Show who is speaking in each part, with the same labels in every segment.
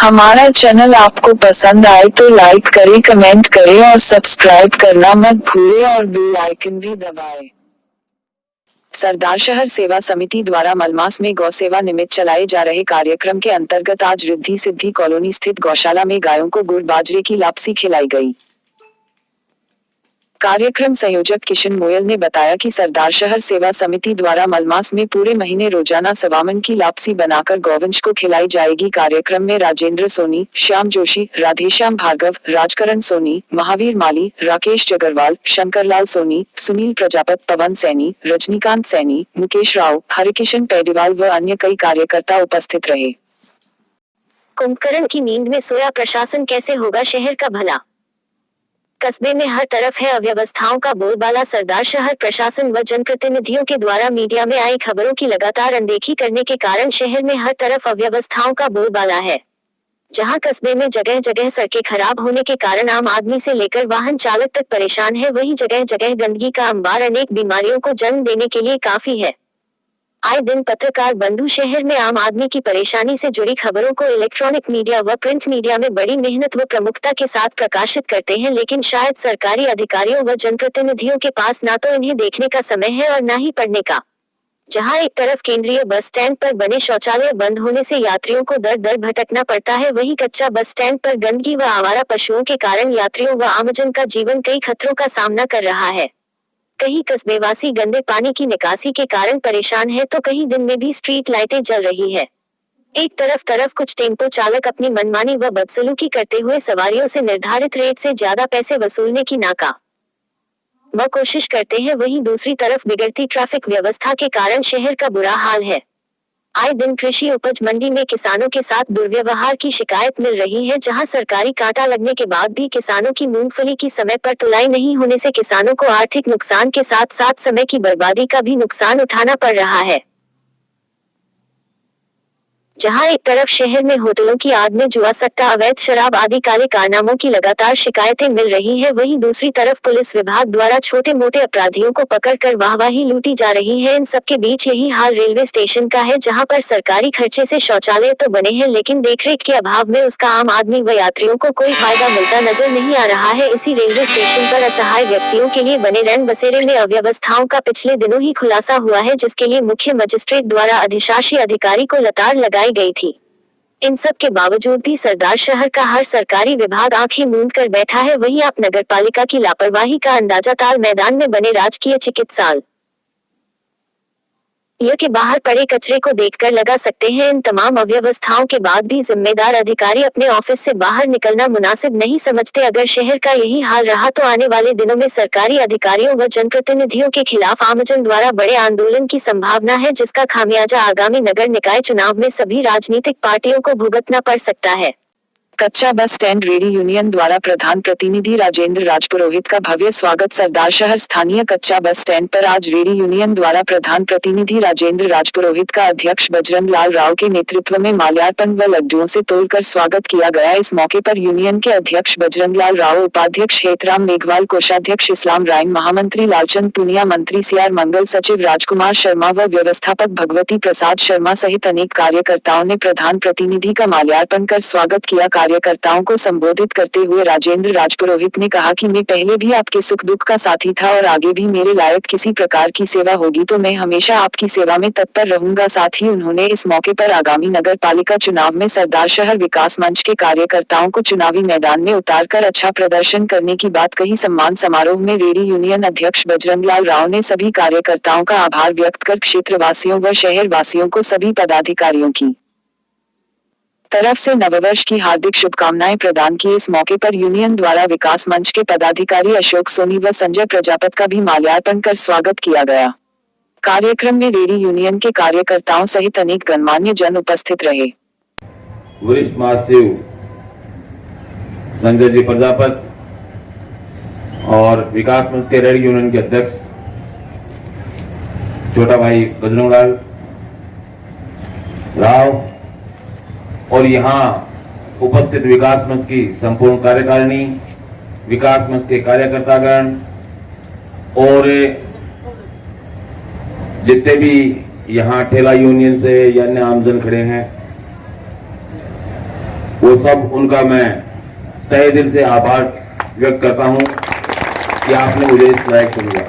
Speaker 1: हमारा चैनल आपको पसंद आए तो लाइक करें, कमेंट करें और सब्सक्राइब करना मत भूलें और बेल आइकन भी दबाएं। सरदारशहर सेवा समिति द्वारा मलमास में गौ सेवा निमित्त चलाए जा रहे कार्यक्रम के अंतर्गत आज रिद्धि सिद्धि कॉलोनी स्थित गौशाला में गायों को गुड़ बाजरे की लापसी खिलाई गई। कार्यक्रम संयोजक किशन मोयल ने बताया कि सरदारशहर सेवा समिति द्वारा मलमास में पूरे महीने रोजाना सवामन की लापसी बनाकर गौवंश को खिलाई जाएगी। कार्यक्रम में राजेंद्र सोनी, श्याम जोशी, राधेश्याम भार्गव, राजकरण सोनी, महावीर माली, राकेश जगरवाल, शंकरलाल सोनी, सुनील प्रजापत, पवन सैनी, रजनीकांत सैनी, मुकेश राव, हरिकिशन पेडीवाल व अन्य कई कार्यकर्ता उपस्थित रहे।
Speaker 2: कुंभकर्ण की नींद में सोया प्रशासन, कैसे होगा शहर का भला। कस्बे में हर तरफ है अव्यवस्थाओं का बोलबाला। सरदारशहर प्रशासन व जनप्रतिनिधियों के द्वारा मीडिया में आई खबरों की लगातार अनदेखी करने के कारण शहर में हर तरफ अव्यवस्थाओं का बोलबाला है। जहां कस्बे में जगह जगह सड़कें खराब होने के कारण आम आदमी से लेकर वाहन चालक तक परेशान है, वहीं जगह जगह गंदगी का अंबार अनेक बीमारियों को जन्म देने के लिए काफी है। आए दिन पत्रकार बंधु शहर में आम आदमी की परेशानी से जुड़ी खबरों को इलेक्ट्रॉनिक मीडिया व प्रिंट मीडिया में बड़ी मेहनत व प्रमुखता के साथ प्रकाशित करते हैं, लेकिन शायद सरकारी अधिकारियों व जनप्रतिनिधियों के पास ना तो इन्हें देखने का समय है और ना ही पढ़ने का। जहां एक तरफ केंद्रीय बस स्टैंड पर बने शौचालय बंद होने से यात्रियों को दर दर भटकना पड़ता है, वहीं कच्चा बस स्टैंड पर गंदगी व आवारा पशुओं के कारण यात्रियों व आमजन का जीवन कई खतरों का सामना कर रहा है। कहीं कस्बेवासी गंदे पानी की निकासी के कारण परेशान है तो कहीं दिन में भी स्ट्रीट लाइटें जल रही है। एक तरफ कुछ टेम्पो चालक अपनी मनमानी व बदसलूकी करते हुए सवारियों से निर्धारित रेट से ज्यादा पैसे वसूलने की नाका व कोशिश करते हैं, वहीं दूसरी तरफ बिगड़ती ट्रैफिक व्यवस्था के कारण शहर का बुरा हाल है। आए दिन कृषि उपज मंडी में किसानों के साथ दुर्व्यवहार की शिकायत मिल रही है, जहां सरकारी कांटा लगने के बाद भी किसानों की मूंगफली की समय पर तुलाई नहीं होने से किसानों को आर्थिक नुकसान के साथ साथ समय की बर्बादी का भी नुकसान उठाना पड़ रहा है। जहां एक तरफ शहर में होटलों की आड़ में जुआ सट्टा, अवैध शराब आदि काले कारनामों की लगातार शिकायतें मिल रही है, वहीं दूसरी तरफ पुलिस विभाग द्वारा छोटे मोटे अपराधियों को पकड़कर वाहवाही लूटी जा रही है। इन सबके बीच यही हाल रेलवे स्टेशन का है, जहां पर सरकारी खर्चे से शौचालय तो बने हैं, लेकिन देखरेख के अभाव में उसका आम आदमी व यात्रियों को कोई फायदा मिलता नजर नहीं आ रहा है। इसी रेलवे स्टेशन पर असहाय व्यक्तियों के लिए बने रैन बसेरे में अव्यवस्थाओं का पिछले दिनों ही खुलासा हुआ है, जिसके लिए मुख्य मजिस्ट्रेट द्वारा अधिशासी अधिकारी को लताड़ लगाई गई थी। इन सब के बावजूद भी सरदारशहर का हर सरकारी विभाग आंखें मूंद कर बैठा है, वहीं आप नगरपालिका की लापरवाही का अंदाजा ताल मैदान में बने राजकीय चिकित्सालय के बाहर पड़े कचरे को देखकर लगा सकते हैं। इन तमाम अव्यवस्थाओं के बाद भी जिम्मेदार अधिकारी अपने ऑफिस से बाहर निकलना मुनासिब नहीं समझते। अगर शहर का यही हाल रहा तो आने वाले दिनों में सरकारी अधिकारियों व जनप्रतिनिधियों के खिलाफ आमजन द्वारा बड़े आंदोलन की संभावना है, जिसका खामियाजा आगामी नगर निकाय चुनाव में सभी राजनीतिक पार्टियों को भुगतना पड़ सकता है।
Speaker 1: कच्चा बस स्टैंड रेडी यूनियन द्वारा प्रधान प्रतिनिधि राजेंद्र राजपुरोहित का भव्य स्वागत। सरदारशहर स्थानीय कच्चा बस स्टैंड पर आज रेडी यूनियन द्वारा प्रधान प्रतिनिधि राजेंद्र राजपुरोहित का अध्यक्ष बजरंग लाल राव के नेतृत्व में माल्यार्पण व लड्डुओं से तोड़कर स्वागत किया गया। इस मौके पर यूनियन के अध्यक्ष बजरंग लाल राव, उपाध्यक्ष हेतराम मेघवाल, कोषाध्यक्ष इस्लाम राइन, महामंत्री लालचंद पुनिया, मंत्री सीआर मंगल, सचिव राजकुमार शर्मा व व्यवस्थापक भगवती प्रसाद शर्मा सहित अनेक कार्यकर्ताओं ने प्रधान प्रतिनिधि का माल्यार्पण कर स्वागत किया। कार्यकर्ताओं को संबोधित करते हुए राजेंद्र राजपुरोहित ने कहा कि मैं पहले भी आपके सुख दुख का साथी था और आगे भी मेरे लायक किसी प्रकार की सेवा होगी तो मैं हमेशा आपकी सेवा में तत्पर रहूंगा। साथ ही उन्होंने इस मौके पर आगामी नगर पालिका चुनाव में सरदारशहर विकास मंच के कार्यकर्ताओं को चुनावी मैदान में उतारकर अच्छा प्रदर्शन करने की बात कही। सम्मान समारोह में रेडी यूनियन अध्यक्ष बजरंग लाल राव ने सभी कार्यकर्ताओं का आभार व्यक्त कर क्षेत्रवासियों व शहर वासियों को सभी पदाधिकारियों की तरफ से नववर्ष की हार्दिक शुभकामनाएं प्रदान की। इस मौके पर यूनियन द्वारा विकास मंच के पदाधिकारी अशोक सोनी व संजय प्रजापत का भी माल्यार्पण कर स्वागत किया गया। कार्यक्रम में रेडी यूनियन के कार्यकर्ताओं सहित अनेक गणमान्य जन उपस्थित रहे।
Speaker 3: वरिष्ठ महासचिव संजय जी प्रजापत और विकास मंच के रेडी यूनियन के अध्यक्ष छोटा भाई बजरंग लाल राव और यहाँ उपस्थित विकास मंच की संपूर्ण कार्यकारिणी, विकास मंच के कार्यकर्तागण और जितने भी यहाँ ठेला यूनियन से या अन्य आमजन खड़े हैं, वो सब उनका मैं तहे दिल से आभार व्यक्त करता हूं कि आपने मुझे इस लायक समझा।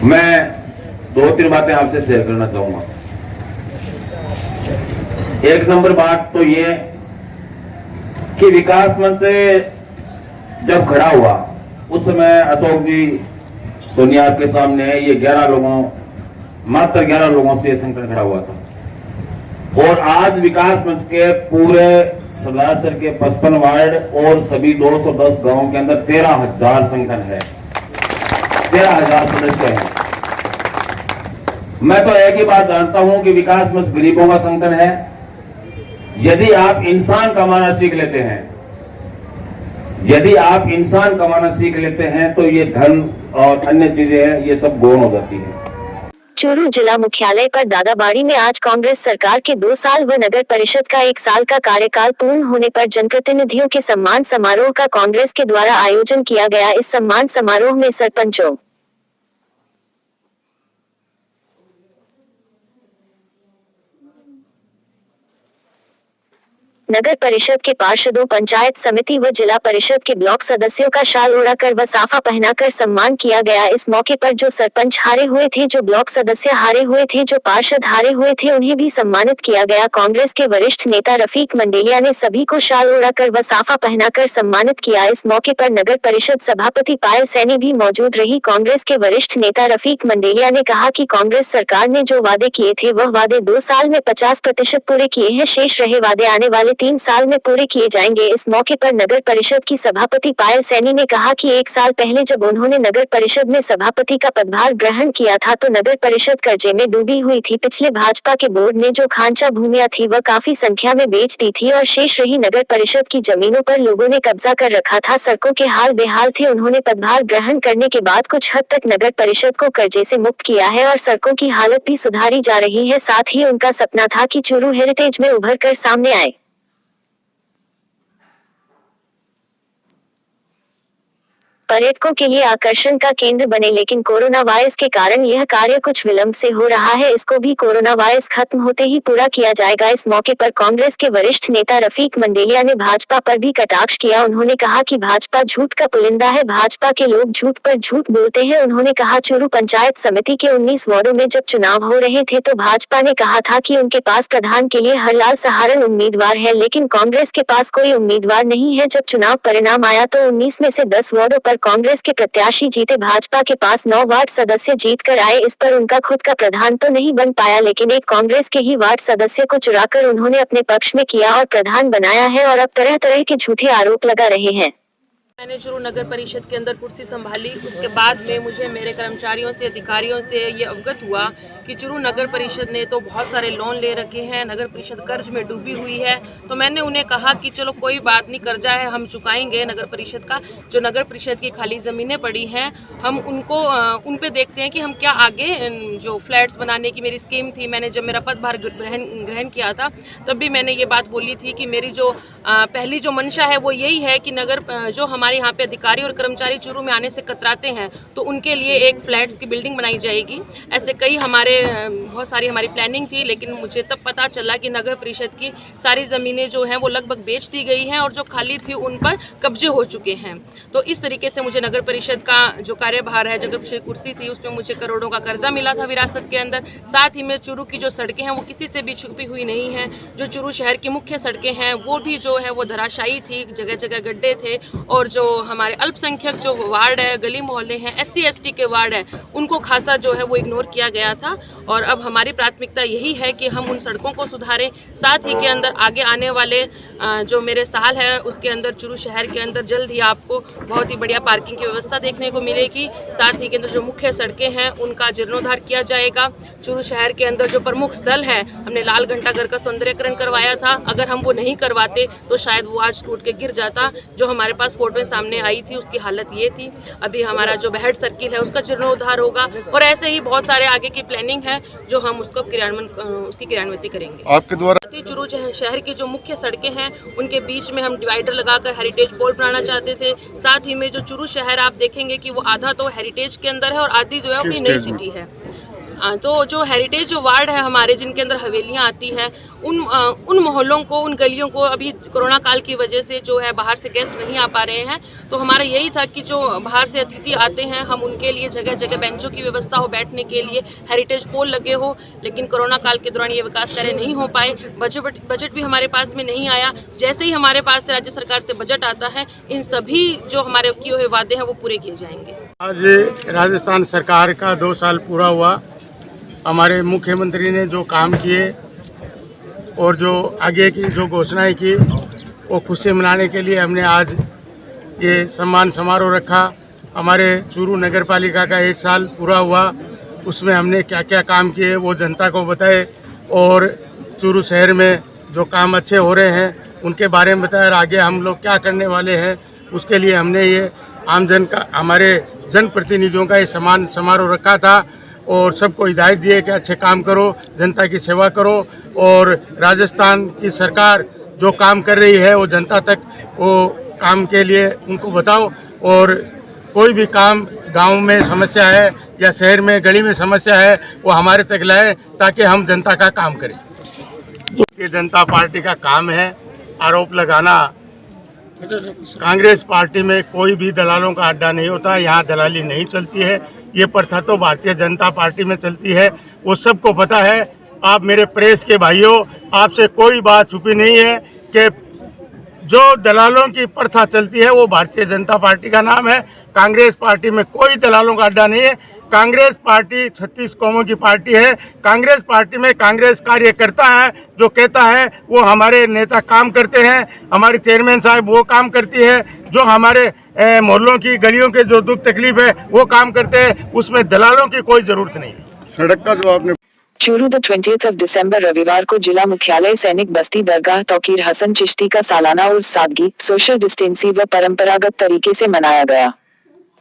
Speaker 3: मैं 2-3 बातें आपसे शेयर करना चाहूंगा। एक नंबर बात तो ये कि विकास मंच से जब खड़ा हुआ उस समय अशोक जी सोनिया आपके सामने है, ये मात्र 11 लोगों से संगठन खड़ा हुआ था और आज विकास मंच के पूरे सरदार सर के 55 वार्ड और सभी 210 गांवों के अंदर 13,000 संगठन है, 13,000 सदस्य हैं। मैं तो एक ही बात जानता हूं कि विकास मंच गरीबों का संगठन है। यदि आप इंसान कमाना सीख लेते हैं, यदि आप इंसान कमाना सीख लेते हैं तो ये धन और अन्य चीजें हैं, ये सब गौण हो जाती है।
Speaker 2: चूरू जिला मुख्यालय पर दादाबाड़ी में आज कांग्रेस सरकार के 2 साल व नगर परिषद का 1 साल का कार्यकाल पूर्ण होने पर जनप्रतिनिधियों के सम्मान समारोह का कांग्रेस के द्वारा आयोजन किया गया। इस सम्मान समारोह में सरपंचों, नगर परिषद के पार्षदों, पंचायत समिति व जिला परिषद के ब्लॉक सदस्यों का शाल ओढ़ाकर व साफा पहनाकर सम्मान किया गया। इस मौके पर जो सरपंच हारे हुए थे, जो ब्लॉक सदस्य हारे हुए थे, जो पार्षद हारे हुए थे, उन्हें भी सम्मानित किया गया। कांग्रेस के वरिष्ठ नेता रफीक मंडेलिया ने सभी को शाल ओढ़ाकर व साफा पहनाकर सम्मानित किया। इस मौके पर नगर परिषद सभापति पायल सैनी भी मौजूद रही। कांग्रेस के वरिष्ठ नेता रफीक मंडेलिया ने कहा कि कांग्रेस सरकार ने जो वादे किए थे वह वादे 2 साल में 50% पूरे किए हैं। शेष रहे वादे आने वाले 3 साल में पूरे किए जाएंगे। इस मौके पर नगर परिषद की सभापति पायल सैनी ने कहा कि 1 साल पहले जब उन्होंने नगर परिषद में सभापति का पदभार ग्रहण किया था तो नगर परिषद कर्जे में डूबी हुई थी। पिछले भाजपा के बोर्ड ने जो खांचा भूमियां थी वह काफी संख्या में बेच दी थी और शेष रही नगर परिषद की जमीनों पर लोगों ने कब्जा कर रखा था। सड़कों के हाल बेहाल थे। उन्होंने पदभार ग्रहण करने के बाद कुछ हद तक नगर परिषद को कर्जे से मुक्त किया है और सड़कों की हालत भी सुधारी जा रही है। साथ ही उनका सपना था कि चूरू हेरिटेज में उभर कर सामने आए। पर्यटकों के लिए आकर्षण का केंद्र बने, लेकिन कोरोना वायरस के कारण यह कार्य कुछ विलंब से हो रहा है। इसको भी कोरोना वायरस खत्म होते ही पूरा किया जाएगा। इस मौके पर कांग्रेस के वरिष्ठ नेता रफीक मंडेलिया ने भाजपा पर भी कटाक्ष किया। उन्होंने कहा कि भाजपा झूठ का पुलिंदा है, भाजपा के लोग झूठ पर झूठ बोलते हैं। उन्होंने कहा चूरू पंचायत समिति के 19 वार्डों में जब चुनाव हो रहे थे तो भाजपा ने कहा था कि उनके पास प्रधान के लिए हरलाल सहारण उम्मीदवार है, लेकिन कांग्रेस के पास कोई उम्मीदवार नहीं है। जब चुनाव परिणाम आया तो 19 में से 10 वार्डों पर कांग्रेस के प्रत्याशी जीते। भाजपा के पास 9 वार्ड सदस्य जीत कर आए। इस पर उनका खुद का प्रधान तो नहीं बन पाया, लेकिन एक कांग्रेस के ही वार्ड सदस्य को चुराकर उन्होंने अपने पक्ष में किया और प्रधान बनाया है और अब तरह तरह के झूठे आरोप लगा रहे हैं।
Speaker 4: मैंने चूरू नगर परिषद के अंदर कुर्सी संभाली, उसके बाद में मुझे मेरे कर्मचारियों से, अधिकारियों से ये अवगत हुआ कि चूरू नगर परिषद ने तो बहुत सारे लोन ले रखे हैं, नगर परिषद कर्ज में डूबी हुई है। तो मैंने उन्हें कहा कि चलो कोई बात नहीं, कर्जा है हम चुकाएंगे। नगर परिषद का जो नगर परिषद की खाली ज़मीनें पड़ी हैं हम उनको उन पे देखते हैं कि हम क्या आगे जो फ्लैट्स बनाने की मेरी स्कीम थी। मैंने जब मेरा पदभार ग्रहण किया था तब भी मैंने ये बात बोली थी कि मेरी जो पहली जो मंशा है वो यही है कि नगर जो हमारे यहाँ पे अधिकारी और कर्मचारी चूरू में आने से कतराते हैं तो उनके लिए एक फ्लैट्स की बिल्डिंग बनाई जाएगी। ऐसे कई बहुत सारी हमारी प्लानिंग थी, लेकिन मुझे तब पता चला कि नगर परिषद की सारी ज़मीनें जो हैं वो लगभग बेच दी गई हैं और जो खाली थी उन पर कब्जे हो चुके हैं। तो इस तरीके से मुझे नगर परिषद का जो कार्यभार है, नगर परिषद कुर्सी थी उसमें मुझे करोड़ों का कर्जा मिला था विरासत के अंदर। साथ ही में चूरू की जो सड़कें हैं वो किसी से भी छुपी हुई नहीं हैं। जो चूरू शहर की मुख्य सड़कें हैं वो भी जो है वो धराशायी थी, जगह जगह गड्ढे थे और जो हमारे अल्पसंख्यक जो वार्ड है, गली मोहल्ले हैं, SC ST के वार्ड है, उनको खासा जो है वो इग्नोर किया गया था। और अब हमारी प्राथमिकता यही है कि हम उन सड़कों को सुधारें। साथ ही के अंदर आगे आने वाले जो मेरे साल है उसके अंदर चूरू शहर के अंदर जल्द ही आपको बहुत ही बढ़िया पार्किंग की व्यवस्था देखने को मिलेगी। साथ ही के अंदर जो मुख्य सड़कें हैं उनका जीर्णोद्धार किया जाएगा। चूरू शहर के अंदर जो प्रमुख स्थल है, हमने लाल घंटाघर का सौंदर्यकरण करवाया था, अगर हम वो नहीं करवाते तो शायद वो आज टूट के गिर जाता। जो हमारे पास फोटो सामने आई थी उसकी हालत ये थी। अभी हमारा जो बेहड सर्किल है उसका जीर्णोद्धार होगा और ऐसे ही बहुत सारे आगे की प्लानिंग है जो हम उसको उसकी क्रियान्वित करेंगे। आपके द्वारा चूरू शहर की जो मुख्य सड़कें हैं उनके बीच में हम डिवाइडर लगाकर हेरिटेज पोल बनाना चाहते थे। साथ ही में जो चूरू शहर आप देखेंगे कि वो आधा तो हेरिटेज के अंदर है और आधी जो है अपनी नई सिटी है। तो जो हेरिटेज जो वार्ड है हमारे, जिनके अंदर हवेलियां आती है, उन मोहल्लों को, उन गलियों को अभी कोरोना काल की वजह से जो है बाहर से गेस्ट नहीं आ पा रहे हैं। तो हमारा यही था कि जो बाहर से अतिथि आते हैं हम उनके लिए जगह जगह बेंचों की व्यवस्था हो, बैठने के लिए हेरिटेज पोल लगे हो। लेकिन कोरोना काल के दौरान ये विकास कार्य नहीं हो पाए, बजट भी हमारे पास में नहीं आया। जैसे ही हमारे पास से राज्य सरकार से बजट आता है, इन सभी जो हमारे किए हुए वादे हैं वो पूरे किए जाएंगे।
Speaker 5: आज राजस्थान सरकार का 2 साल पूरा हुआ। हमारे मुख्यमंत्री ने जो काम किए और जो आगे की जो घोषणाएं की, वो खुशी मनाने के लिए हमने आज ये सम्मान समारोह रखा। हमारे चूरू नगर पालिका का 1 साल पूरा हुआ, उसमें हमने क्या क्या काम किए वो जनता को बताए और चूरू शहर में जो काम अच्छे हो रहे हैं उनके बारे में बताया और आगे हम लोग क्या करने वाले हैं उसके लिए हमने ये आमजन का, हमारे जनप्रतिनिधियों का ये सम्मान समारोह रखा था और सबको हिदायत दिए कि अच्छे काम करो, जनता की सेवा करो और राजस्थान की सरकार जो काम कर रही है वो जनता तक वो काम के लिए उनको बताओ और कोई भी काम गांव में समस्या है या शहर में गली में समस्या है वो हमारे तक लाए ताकि हम जनता का काम करें। ये जनता पार्टी का काम है आरोप लगाना। कांग्रेस पार्टी में कोई भी दलालों का अड्डा नहीं होता, यहाँ दलाली नहीं चलती है। ये प्रथा तो भारतीय जनता पार्टी में चलती है, वो सबको पता है। आप मेरे प्रेस के भाइयों, आपसे कोई बात छुपी नहीं है कि जो दलालों की प्रथा चलती है वो भारतीय जनता पार्टी का नाम है। कांग्रेस पार्टी में कोई दलालों का अड्डा नहीं है। कांग्रेस पार्टी 36 कौमों की पार्टी है। कांग्रेस पार्टी में कांग्रेस कार्य करता है, जो कहता है वो हमारे नेता काम करते हैं, हमारी चेयरमैन साहब वो काम करती है, जो हमारे मोहल्लों की गलियों के जो दुख तकलीफ है वो काम करते हैं, उसमें दलालों की कोई जरूरत नहीं है। सड़क का जो आपने
Speaker 1: चूरू 20 दिसंबर रविवार को जिला मुख्यालय सैनिक बस्ती दरगाह तौकीर हसन चिश्ती का सालाना उर्स सादगी, सोशल डिस्टेंसिंग व परंपरागत तरीके से मनाया गया।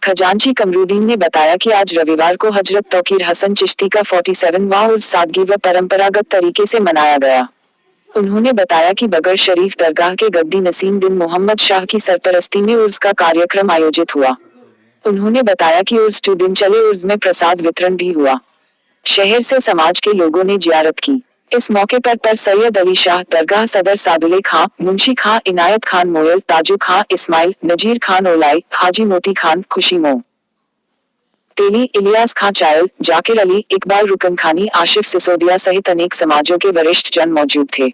Speaker 1: खजांची कमरुद्दीन ने बताया कि आज रविवार को हजरत तौकीर हसन चिश्ती का 47वां उर्स सादगी व परंपरागत तरीके से मनाया गया। उन्होंने बताया कि बगर शरीफ दरगाह के गद्दी नसीम बिन मोहम्मद शाह की सरपरस्ती में उर्स का कार्यक्रम आयोजित हुआ। उन्होंने बताया कि उर्स 2 दिन चले उर्स में प्रसाद वितरण भी हुआ। शहर से समाज के लोगों ने जियारत की। इस मौके पर सैयद अली शाह दरगाह सदर सादुल्ले खां, मुंशी खां, इनायत खान मोयल, ताजू खां इस्माइल, नजीर खान ओलाई, हाजी मोती खान, खुशी मो तेली, इलियास खां चायल, जाकिर अली, इकबाल रुकन खानी, आशिफ सिसोदिया सहित अनेक समाजों के वरिष्ठ जन मौजूद थे।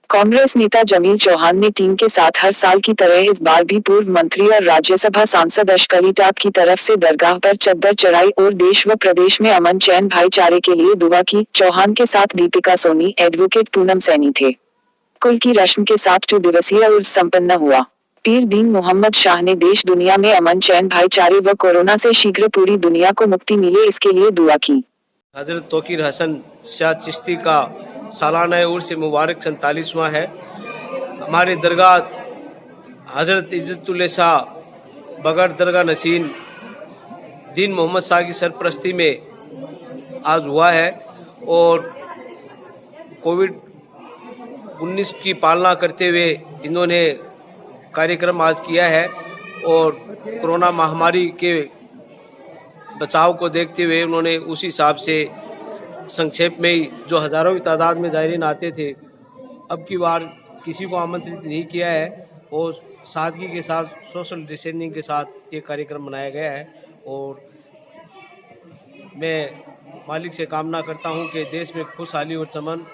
Speaker 1: कांग्रेस नेता जमील चौहान ने टीम के साथ हर साल की तरह इस बार भी पूर्व मंत्री और राज्यसभा सांसद अशकली टाप की तरफ से दरगाह पर चद्दर चढ़ाई और देश व प्रदेश में अमन चैन भाईचारे के लिए दुआ की। चौहान के साथ दीपिका सोनी, एडवोकेट पूनम सैनी थे। कुल की रस्म के साथ 2 दिवसीय उर्स संपन्न हुआ। पीर दीन मोहम्मद शाह ने देश दुनिया में अमन चैन भाईचारे व कोरोना से शीघ्र पूरी दुनिया को मुक्ति मिले इसके लिए दुआ की।
Speaker 6: हजरत तौकीर हसन शाह चिश्ती का सालाना उर्स मुबारक 47वां है। हमारे दरगाह हजरत इज्जतुल्लाह शाह बगर दरगाह नसीन दीन मोहम्मद शाह की सरपरस्ती में आज हुआ है और कोविड-19 की पालना करते हुए इन्होंने कार्यक्रम आज किया है और कोरोना महामारी के बचाव को देखते हुए उन्होंने उसी हिसाब से संक्षेप में ही जो हजारों की तादाद में ज़ायरीन आते थे, अब की बार किसी को आमंत्रित नहीं किया है और सादगी के साथ सोशल डिस्टेंसिंग के साथ ये कार्यक्रम मनाया गया है। और मैं मालिक से कामना करता हूँ कि देश में खुशहाली और चमन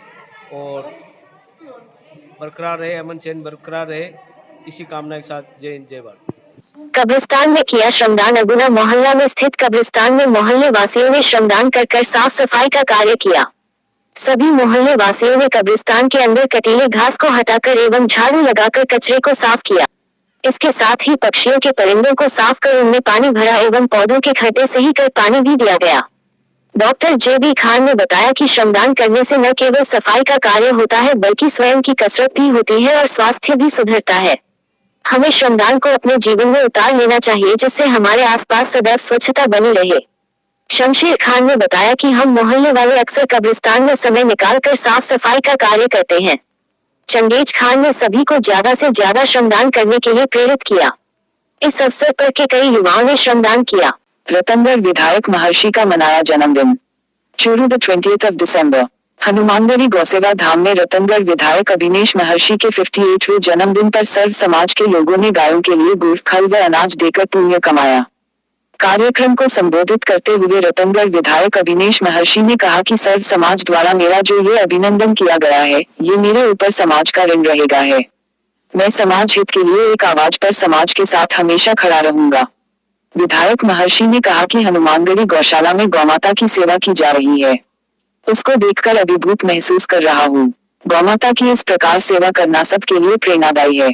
Speaker 6: और बरकरार रहे, अमन चैन बरकरार रहे, इसी कामना के साथ जय हिंद जय भारत।
Speaker 2: कब्रिस्तान में किया श्रमदान। अगुना मोहल्ला में स्थित कब्रिस्तान में मोहल्ले वासियों ने श्रमदान कर साफ सफाई का कार्य किया। सभी मोहल्ले वासियों ने कब्रिस्तान के अंदर कटीले घास को हटाकर एवं झाड़ू लगाकर कचरे को साफ किया। इसके साथ ही पक्षियों के परिंदों को साफ कर उनमें पानी भरा एवं पौधों के खड्डे सही कर पानी भी दिया गया। डॉक्टर JB खान ने बताया कि श्रमदान करने से न केवल सफाई का कार्य होता है बल्कि स्वयं की कसरत भी होती है और स्वास्थ्य भी सुधरता है। हमें श्रमदान को अपने जीवन में उतार लेना चाहिए जिससे हमारे आसपास सदैव स्वच्छता बनी रहे। शमशेर खान ने बताया कि हम मोहल्ले वाले अक्सर कब्रिस्तान में समय निकालकर साफ सफाई का कार्य करते हैं। चंगेज खान ने सभी को ज्यादा से ज्यादा श्रमदान करने के लिए प्रेरित किया। इस अवसर पर के कई युवाओं ने श्रमदान किया।
Speaker 1: रतनगढ़ विधायक महर्षि का मनाया जन्मदिन। Churu the 20th of December। Hanumangarhi Gauseva Dham में रतनगढ़ विधायक अभिनेश महर्षि के 58वें जन्मदिन पर सर्व समाज के लोगों ने गायों के लिए गुड़, खल व अनाज देकर पुण्य कमाया। कार्यक्रम को संबोधित करते हुए रतनगढ़ विधायक अभिनेश महर्षि ने कहा कि सर्व समाज द्वारा मेरा जो ये अभिनंदन किया गया है, ये मेरे ऊपर समाज का ऋण रहेगा है। मैं समाज हित के लिए एक आवाज पर समाज के साथ हमेशा खड़ा रहूंगा। विधायक महर्षि ने कहा कि हनुमानगढ़ी गौशाला में गौमाता की सेवा की जा रही है, उसको देखकर अभिभूत महसूस कर रहा हूँ। गौमाता की इस प्रकार सेवा करना सबके लिए प्रेरणादायी है।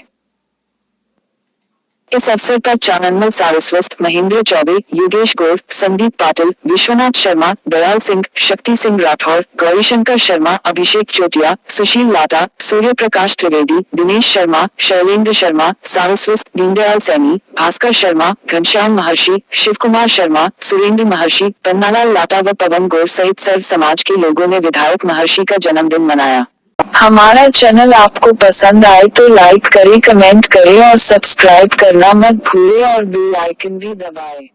Speaker 1: इस अवसर पर चाननमल सारस्वत, महेंद्र चौबे, योगेश गौर, संदीप पाटिल, विश्वनाथ शर्मा, दयाल सिंह, शक्ति सिंह राठौर, गौरीशंकर शर्मा, अभिषेक चोटिया, सुशील लाटा, सूर्य प्रकाश त्रिवेदी, दिनेश शर्मा, शैलेंद्र शर्मा, सारस्वत, दीनदयाल सैनी, भास्कर शर्मा, घनश्याम महर्षि, शिव कुमार शर्मा, सुरेंद्र महर्षि, पन्नालाल लाटा व पवन गौर सहित सर्व समाज के लोगों ने विधायक महर्षि का जन्मदिन मनाया। हमारा चैनल आपको पसंद आए तो लाइक करें, कमेंट करें और सब्सक्राइब करना मत भूलें और बेल आइकन भी दबाएं।